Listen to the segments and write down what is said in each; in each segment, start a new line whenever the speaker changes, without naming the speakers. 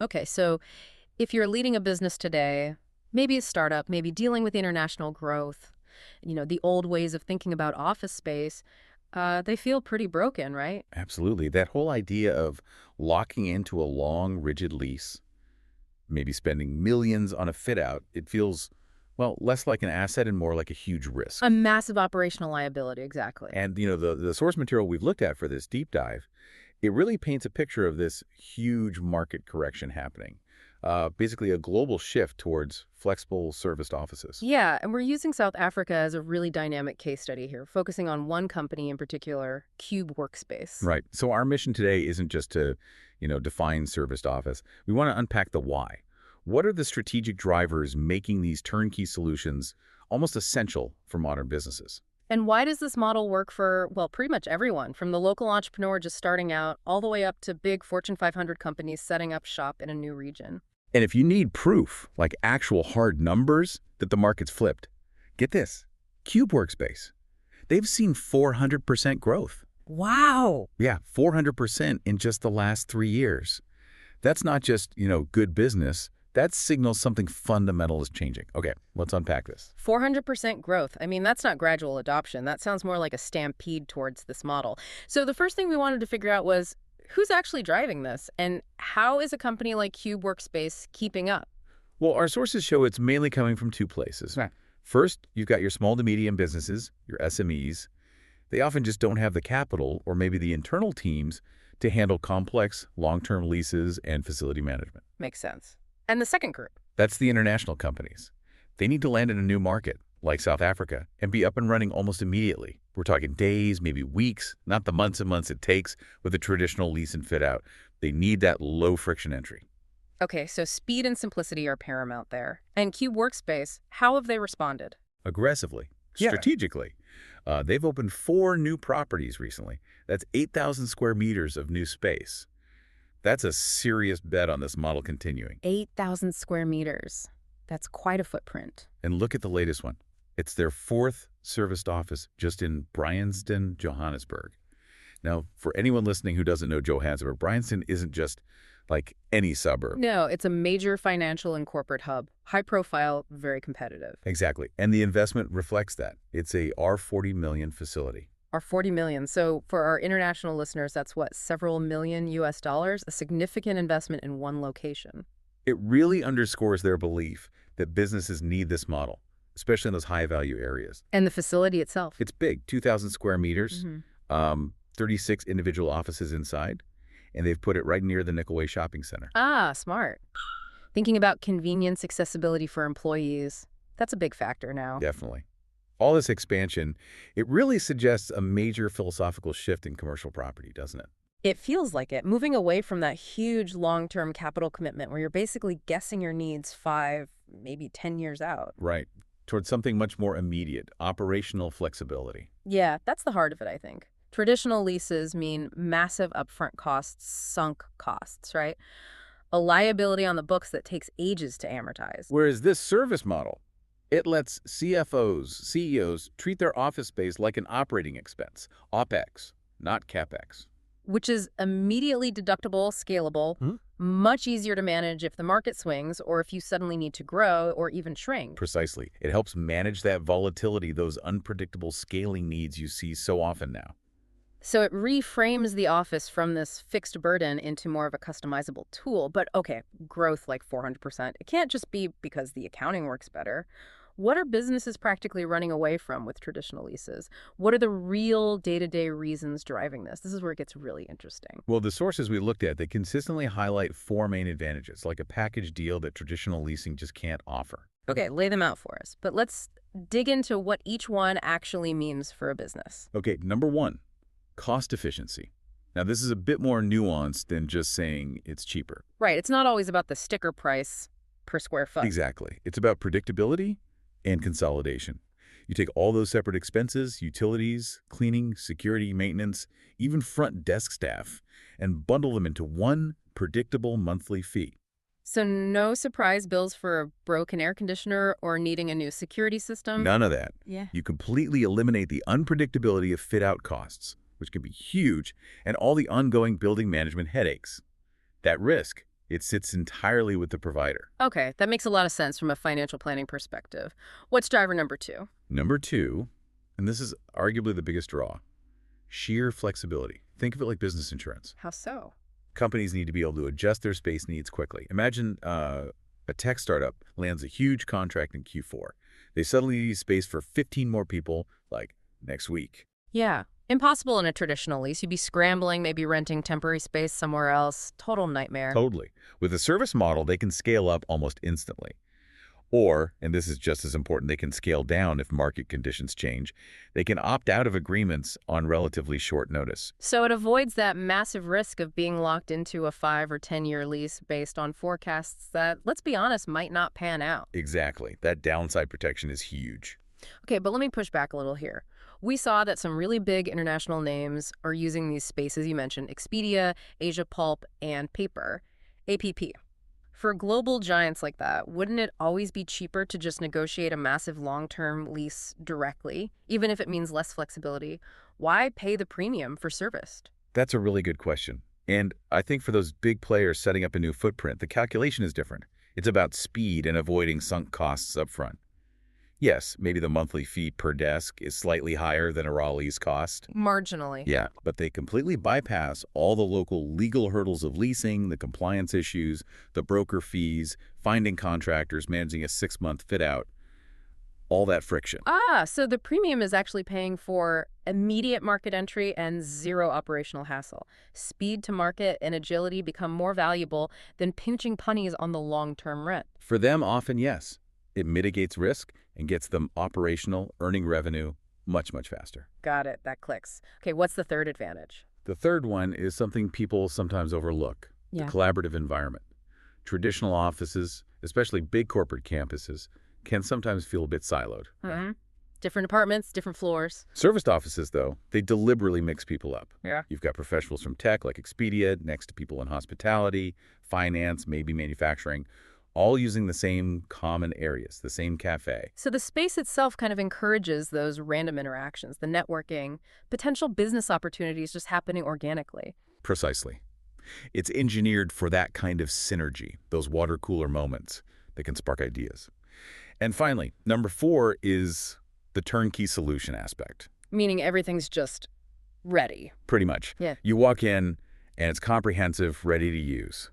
Okay, so if you're leading a business today, maybe a startup, maybe dealing with international growth, the old ways of thinking about office space, they feel pretty broken, right?
Absolutely. That whole idea of locking into a long, rigid lease, maybe spending millions on a fit out, it feels, well, less like an asset and more like a huge
A
risk.
massive operational liability, exactly.
And, the source material we've looked at for this deep dive, it really paints a picture of this huge market correction happening. Basically, a global shift towards flexible serviced offices.
Yeah, and we're using South Africa as a really dynamic case study here, focusing on one company in particular, Cube Workspace.
Right. So our mission today isn't just to, define serviced office. We want to unpack the why. What are the strategic drivers making these turnkey solutions almost essential for modern businesses?
And why does this model work for, well, pretty much everyone, from the local entrepreneur just starting out all the way up to big Fortune 500 companies setting up shop in a new region?
And if you need proof, like actual hard numbers, that the market's flipped, get this. Cube Workspace. They've seen 400% growth.
Wow.
Yeah, 400% in just the last 3 years. That's not just, good business. That signals something fundamental is changing. Okay, let's unpack this.
400% growth. I mean, that's not gradual adoption. That sounds more like a stampede towards this model. So the first thing we wanted to figure out was who's actually driving this and how is a company like Cube Workspace keeping up?
Well, our sources show it's mainly coming from two places.
Right.
First, you've got your small to medium businesses, your SMEs. They often just don't have the capital or maybe the internal teams to handle complex, long-term leases and facility management.
Makes sense. And the second group?
That's the international companies. They need to land in a new market, like South Africa, and be up and running almost immediately. We're talking days, maybe weeks, not the months and months it takes with a traditional lease and fit out. They need that low-friction entry.
Okay, so speed and simplicity are paramount there. And Cube Workspace, how have they responded?
Aggressively,
Yeah.
strategically. They've opened 4 new properties recently. That's 8,000 square meters of new space. That's a serious bet on this model continuing.
8,000 square meters. That's quite a footprint.
And look at the latest one. It's their 4th serviced office just in Bryanston, Johannesburg. Now, for anyone listening who doesn't know Johannesburg, Bryanston isn't just like any suburb.
No, it's a major financial and corporate hub. High profile, very competitive.
Exactly. And the investment reflects that. It's a R40 million facility.
Our 40 million. So for our international listeners, that's what, several million US dollars? A significant investment in one location.
It really underscores their belief that businesses need this model, especially in those high-value areas.
And the facility itself.
It's big, 2,000 square meters,
Mhm.
36 individual offices inside, and they've put it right near the Nicolay Shopping Center.
Ah, smart. Thinking about convenience, accessibility for employees. That's a big factor now.
Definitely. All this expansion, it really suggests a major philosophical shift in commercial property, doesn't it?
It feels like it, moving away from that huge long-term capital commitment where you're basically guessing your needs 5, maybe 10 years out.
Right. Towards something much more immediate, operational flexibility.
Yeah, that's the heart of it, I think. Traditional leases mean massive upfront costs, sunk costs, right? A liability on the books that takes ages to amortize.
Whereas this service model, it lets CFOs, CEOs treat their office space like an operating expense, OpEx, not CapEx.
Which is immediately deductible, scalable, much easier to manage if the market swings or if you suddenly need to grow or even shrink.
Precisely. It helps manage that volatility, those unpredictable scaling needs you see so often now.
So it reframes the office from this fixed burden into more of a customizable tool. But okay, growth like 400%. It can't just be because the accounting works better. What are businesses practically running away from with traditional leases? What are the real day-to-day reasons driving this? This is where it gets really interesting.
Well, the sources we looked at, they consistently highlight 4 main advantages, like a package deal that traditional leasing just can't offer.
Okay, lay them out for us. But let's dig into what each one actually means for a business.
Okay, number 1, cost efficiency. Now, this is a bit more nuanced than just saying it's cheaper.
Right, it's not always about the sticker price per square foot.
Exactly. It's about predictability and consolidation. You take all those separate expenses, utilities, cleaning, security, maintenance, even front desk staff, and bundle them into one predictable monthly fee.
So no surprise bills for a broken air conditioner or needing a new security system?
None of that.
Yeah.
You completely eliminate the unpredictability of fit-out costs, which can be huge, and all the ongoing building management headaches. That risk, It sits entirely with the provider.
Okay, that makes a lot of sense from a financial planning perspective. What's driver number two?
Number two, and this is arguably the biggest draw, sheer flexibility. Think of it like business insurance.
How so?
Companies need to be able to adjust their space needs quickly. Imagine a tech startup lands a huge contract in Q4. They suddenly need space for 15 more people, like, next week.
Yeah. Impossible in a traditional lease. You'd be scrambling, maybe renting temporary space somewhere else. Total nightmare.
Totally. With a service model, they can scale up almost instantly. Or, and this is just as important, they can scale down if market conditions change. They can opt out of agreements on relatively short notice.
So it avoids that massive risk of being locked into a 5 or 10-year lease based on forecasts that, let's be honest, might not pan out.
Exactly. That downside protection is huge.
Okay, but let me push back a little here. We saw that some really big international names are using these spaces you mentioned, Expedia, Asia Pulp, and Paper, APP. For global giants like that, wouldn't it always be cheaper to just negotiate a massive long-term lease directly, even if it means less flexibility? Why pay the premium for serviced?
That's a really good question. And I think for those big players setting up a new footprint, the calculation is different. It's about speed and avoiding sunk costs up front. Yes, maybe the monthly fee per desk is slightly higher than a raw lease cost.
Marginally.
Yeah, but they completely bypass all the local legal hurdles of leasing, the compliance issues, the broker fees, finding contractors, managing a 6-month fit-out, all that friction.
Ah, so the premium is actually paying for immediate market entry and zero operational hassle. Speed to market and agility become more valuable than pinching pennies on the long-term rent.
For them, often, yes. It mitigates risk and gets them operational, earning revenue much, much faster.
Got it. That clicks. Okay, what's the third advantage?
The third one is something people sometimes overlook, the
Yeah.
collaborative environment. Traditional offices, especially big corporate campuses, can sometimes feel a bit siloed.
Mm-hmm. Different apartments, different floors.
Serviced offices, though, they deliberately mix people up.
Yeah.
You've got professionals from tech like Expedia next to people in hospitality, finance, maybe manufacturing, all using the same common areas, the same cafe.
So the space itself kind of encourages those random interactions, the networking, potential business opportunities just happening organically.
Precisely. It's engineered for that kind of synergy, those water cooler moments that can spark ideas. And finally, number 4 is the turnkey solution aspect.
Meaning everything's just ready.
Pretty much.
Yeah.
You walk in, and it's comprehensive, ready to use.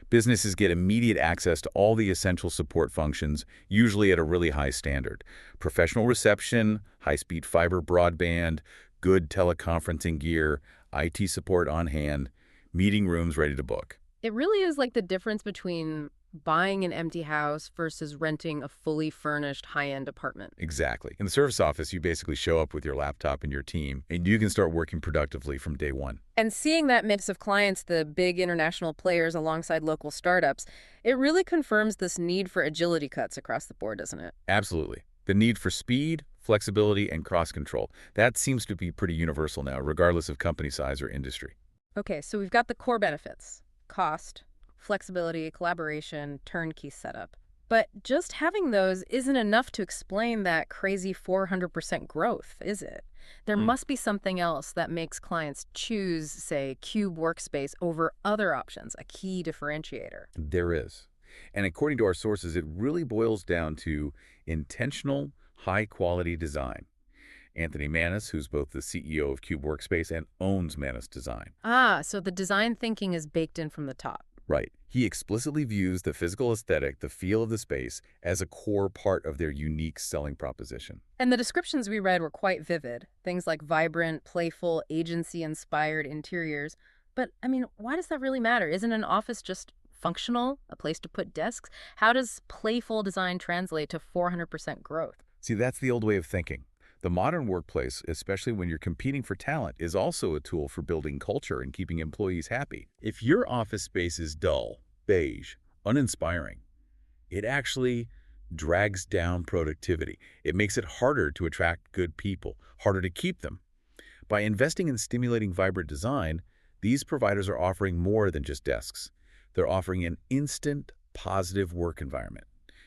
Businesses get immediate access to all the essential support functions, usually at a really high standard. Professional reception, high-speed fiber broadband, good teleconferencing gear, IT support on hand, meeting rooms ready to book.
It really is like the difference between buying an empty house versus renting a fully furnished high-end apartment.
Exactly. In the service office, you basically show up with your laptop and your team, and you can start working productively from day one.
And seeing that mix of clients, the big international players alongside local startups, it really confirms this need for agility cuts across the board, doesn't it?
Absolutely. The need for speed, flexibility, and cross-control. That seems to be pretty universal now, regardless of company size or industry.
Okay, so we've got the core benefits: cost, flexibility, collaboration, turnkey setup. But just having those isn't enough to explain that crazy 400% growth, is it? There must be something else that makes clients choose, say, Cube Workspace over other options, a key differentiator.
There is. And according to our sources, it really boils down to intentional, high-quality design. Anthony Manis, who's both the CEO of Cube Workspace and owns Manis Design.
Ah, so the design thinking is baked in from the top.
Right. He explicitly views the physical aesthetic, the feel of the space, as a core part of their unique selling proposition.
And the descriptions we read were quite vivid. Things like vibrant, playful, agency-inspired interiors. But, I mean, why does that really matter? Isn't an office just functional, a place to put desks? How does playful design translate to 400% growth?
See, that's the old way of thinking. The modern workplace, especially when you're competing for talent, is also a tool for building culture and keeping employees happy. If your office space is dull, beige, uninspiring, it actually drags down productivity. It makes it harder to attract good people, harder to keep them. By investing in stimulating vibrant design, these providers are offering more than just desks. They're offering an instant, positive work environment.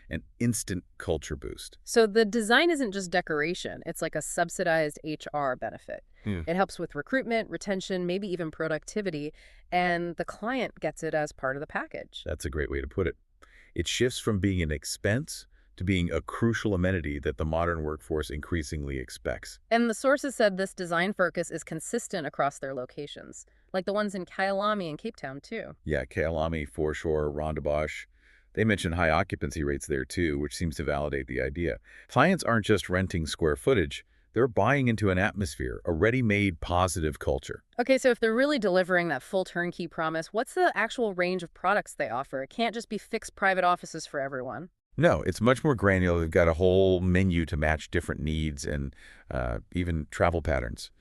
an instant culture boost.
So the design isn't just decoration. It's like a subsidized HR benefit.
Yeah.
It helps with recruitment, retention, maybe even productivity, and the client gets it as part of the package.
That's a great way to put it. It shifts from being an expense to being a crucial amenity that the modern workforce increasingly expects.
And the sources said this design focus is consistent across their locations, like the ones in Kyalami and Cape Town, too.
Yeah, Kealami, Foreshore, Rondebosch, they mention high occupancy rates there too, which seems to validate the idea. Clients aren't just renting square footage, they're buying into an atmosphere, a ready-made positive culture.
Okay, so if they're really delivering that full turnkey promise, what's the actual range of products they offer? It can't just be fixed private offices for everyone.
No, it's much more granular. They've got a whole menu to match different needs and even travel patterns.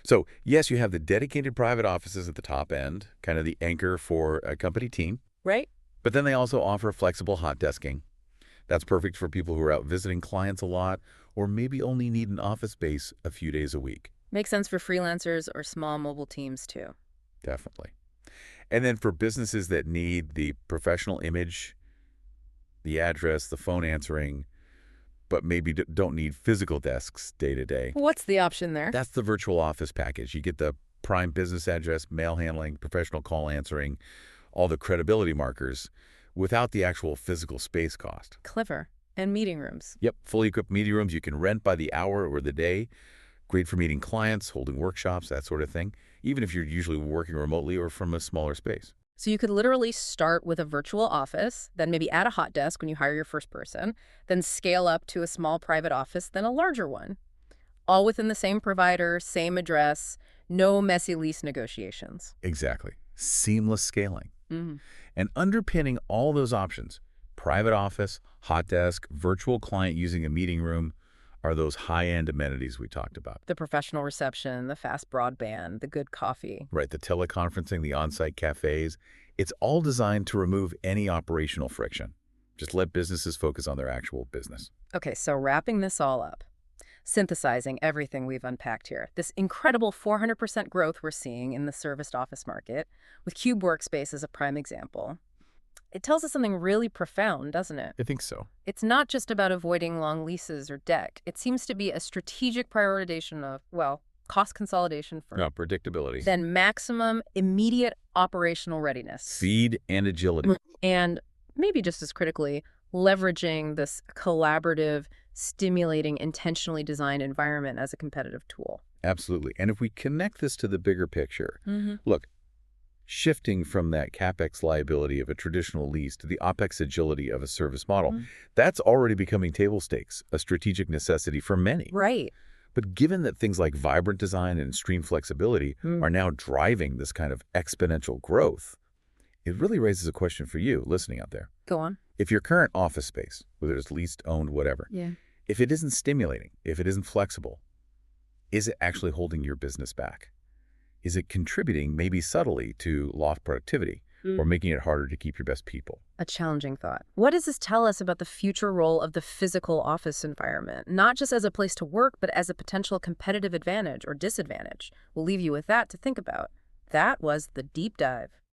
So yes, you have the dedicated private offices at the top end, kind of the anchor for a company team.
Right?
But then they also offer flexible hot desking. That's perfect for people who are out visiting clients a lot or maybe only need an office space a few days a week.
Makes sense for freelancers or small mobile teams, too.
Definitely. And then for businesses that need the professional image, the address, the phone answering, but maybe don't need physical desks day to day,
What's the option there?
that's the virtual office package. You get the prime business address, mail handling, professional call answering, all the credibility markers without the actual physical space cost.
Clever. And meeting rooms.
Yep, fully equipped meeting rooms you can rent by the hour or the day. Great for meeting clients, holding workshops, that sort of thing, even if you're usually working remotely or from a smaller space.
So you could literally start with a virtual office, then maybe add a hot desk when you hire your first person, then scale up to a small private office, then a larger one. All within the same provider, same address, no messy lease negotiations.
Exactly. Seamless scaling.
Hmm.
And underpinning all those options, private office, hot desk, virtual client using a meeting room, are those high-end amenities we talked about.
The professional reception, the fast broadband, the good coffee.
Right, the teleconferencing, the on-site cafes, it's all designed to remove any operational friction. Just let businesses focus on their actual business.
Okay, so wrapping this all up, synthesizing everything we've unpacked here, this incredible 400% growth we're seeing in the serviced office market, with Cube Workspace as a prime example, it tells us something really profound, doesn't it?
I think so.
It's not just about avoiding long leases or debt. It seems to be a strategic prioritization of, well, cost consolidation first,
No, predictability.
then maximum immediate operational readiness,
Speed and agility.
and maybe just as critically, leveraging this collaborative, stimulating, intentionally designed environment as a competitive tool.
Absolutely. And if we connect this to the bigger picture,
Mm-hmm.
look, shifting from that CapEx liability of a traditional lease to the OpEx agility of a service model, that's already becoming table stakes, a strategic necessity for many.
Right.
But given that things like vibrant design and extreme flexibility are now driving this kind of exponential growth, it really raises a question for you listening out there.
Go on.
If your current office space, whether it's leased, owned, whatever,
Yeah.
if it isn't stimulating, if it isn't flexible, is it actually holding your business back? Is it contributing, maybe subtly, to lost productivity or making it harder to keep your best people?
A challenging thought. What does this tell us about the future role of the physical office environment, not just as a place to work, but as a potential competitive advantage or disadvantage? We'll leave you with that to think about. That was The Deep Dive.